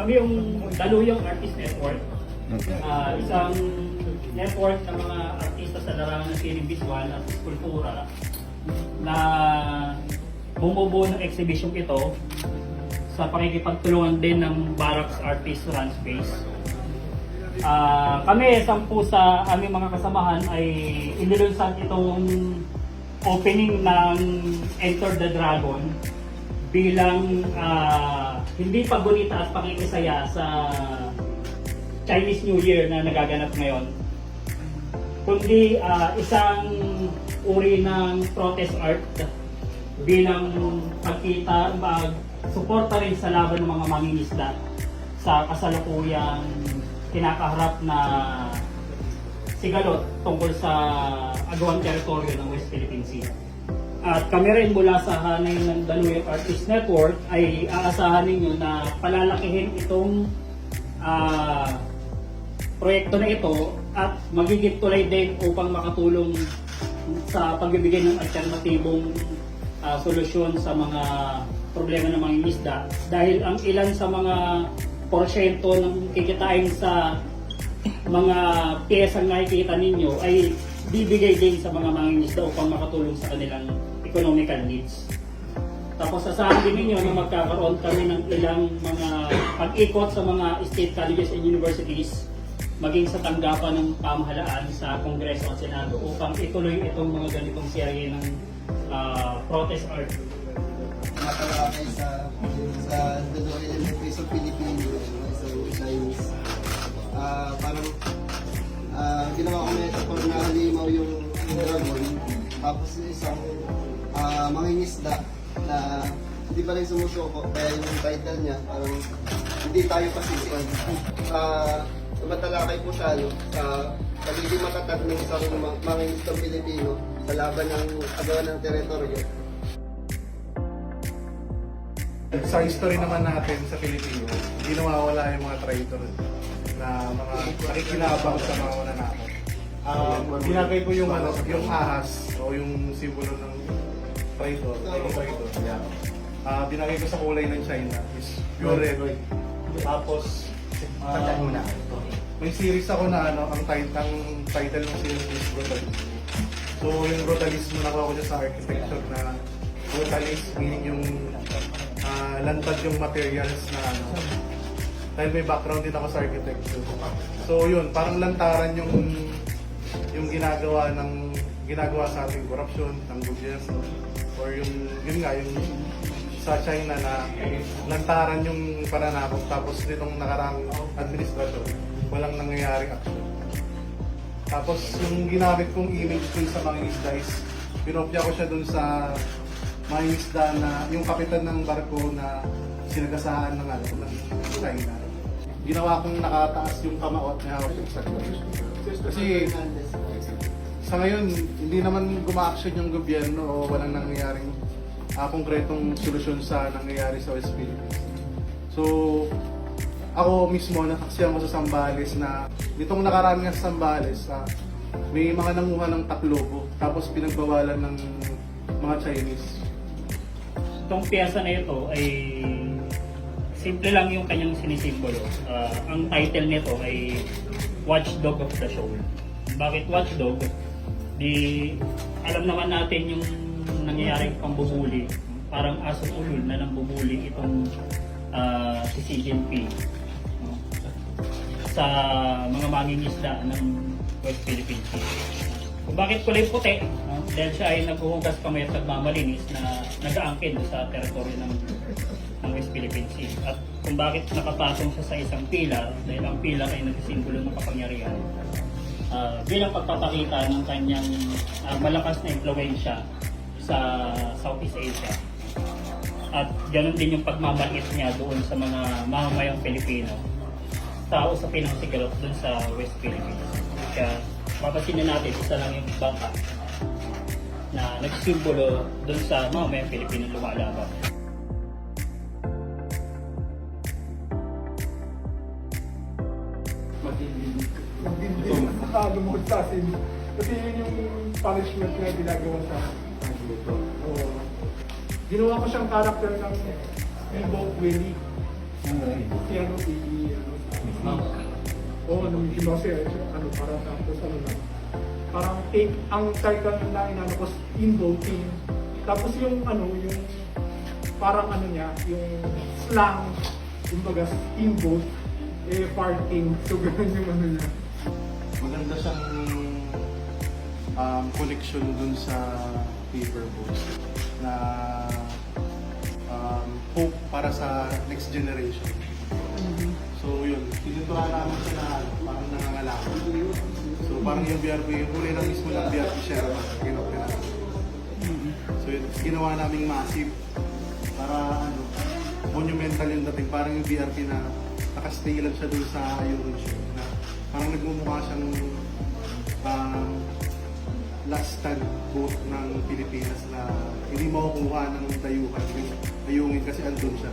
Kami yung Daluyong Artist Network. Isang network ng mga artista sa larangan ng sining visual at kultura na bumubuo ng exhibition ito sa pakikipagtulungan din ng Barracks Artist Run Space. Kami, 10 sa aming mga kasamahan ay inilunsad itong opening ng Enter the Dragon bilang hindi pagunita at pakikisaya sa Chinese New Year na nagaganap ngayon, kundi isang uri ng protest art bilang pagkita, suporta rin sa laban ng mga mangingisda sa kasalukuyang kinakaharap na sigalot tungkol sa agawang teritoryo ng West Philippine Sea. At kami rin mula sa hanay ng Daluyong Artist Network ay aasahan ninyo na palalakihin itong proyekto na ito at magiging tulay din upang makatulong sa pagbibigay ng alternatibong solusyon sa mga problema ng mga isda, dahil ang ilan sa mga porsyento ng kikitain sa mga piyesang nakikita ninyo ay bibigay din sa mga mangingisda upang makatulong sa kanilang economical needs. Tapos asahan din ninyo na magkakaroon kami ng ilang mga pag-ikot sa mga state colleges and universities, maging sa tanggapan ng pamahalaan sa Kongreso at Senado upang ituloy itong mga ganitong serye ng protest art. Nakalakay sa Daluyong Elementary sa Pilipinas, sa Chinese. Parang ginawa ko metaphor na halimaw yung dragon, tapos isang mangingisda na hindi pa rin sumusuko, kaya yung title niya parang hindi tayo pasisipan. Matalakay po siya pagiging matatag ng isang mangingisdang Pilipino sa laban ng agawan ng teritoryo. Sa history naman natin sa Pilipino, hindi nawawala yung mga traitor na mga nakikinabang sa mga mananakop. Ginagay ko yung ahas o yung simbolo ng traitor, binagay ko sa kulay ng China is pure red. Tapos may series ako na ang title ng series is Brutalism. So yung brutalism nakuha ko dyan sa architecture na brutalist, meaning yung lantad yung materials na dahil may background din ako sa architecture. So yun, parang lantaran yung ginagawa sa ating korupsyon ng gobyerno, or yung sa China na lantaran yung pananakop, tapos nitong nakarang administrasyon walang nangyayaring action. Tapos yung ginamit kong image dun sa mga isda is pinopya ko siya dun sa mga isda na yung kapitan ng barko na sinagasaan ng China. Ginawa kong nakataas yung kamaot na hawak yung sakot. Kasi sa ngayon, hindi naman guma-action yung gobyerno o walang nangyayaring konkretong solusyon sa nangyayari sa West Philippines. So, ako mismo nakaksiyan ko sa Zambales na nitong nakaraan nga sa Zambales, may mga nanguha ng taklobo tapos pinagbawalan ng mga Chinese. Itong piyesa na ito ay simple lang yung kanyang sinisimbolo. Ang title nito ay Watchdog of the Shoal. Bakit Watchdog? Alam naman natin yung nangyayaring pambubuli. Parang asong ulol na nambubuli itong si Xi Jinping sa mga mangingisda ng West Philippine Sea. Kung bakit kulay puti? Dahil siya ay naghuhugas kamay at nagmamalinis na nag-aangkin sa teritoryo ng West Philippine Sea. At kung bakit nakapatong siya sa isang pilar, dahil ang pilar ay nagsisimbolo ng kapangyarihan. Bilang pagpapakita ng kanyang malakas na impluwensya sa Southeast Asia. At ganoon din yung pagmamaliit niya doon sa mga mamamayang Pilipino sa usapin ng sigalot doon sa West Philippines. Kaya papasinin natin, isa lang yung bangka na nagsimbolo doon sa mamamayang Pilipino lumalaban. Lumukod sa asin. Kasi yun yung punishment na ginagawa sa ginawa ko siyang character ng Steamboat Willie. si ano, Mickey Mouse, para tapos na. Parang take, ang title na inano ko, steamboating. Tapos yung parang niya, yung slang, kumbaga steamboat, farting. So ganun yung niya. Maganda siyang collection dun sa paper boats na hope para sa next generation. So yun, tinutuhan namin siya na parang nangangalangan. So parang yung BRP, yung kulay lang mismo ng BRP Sherman, kinopya namin. So yun, ginawa naming massive para monumental yung dating. Parang yung BRP na nakastay lang siya dun sa Euroship na parang nagmumukha siyang last stand boat ng Pilipinas na hindi makukuha ng dayuhan. Dayungin kasi andun siya.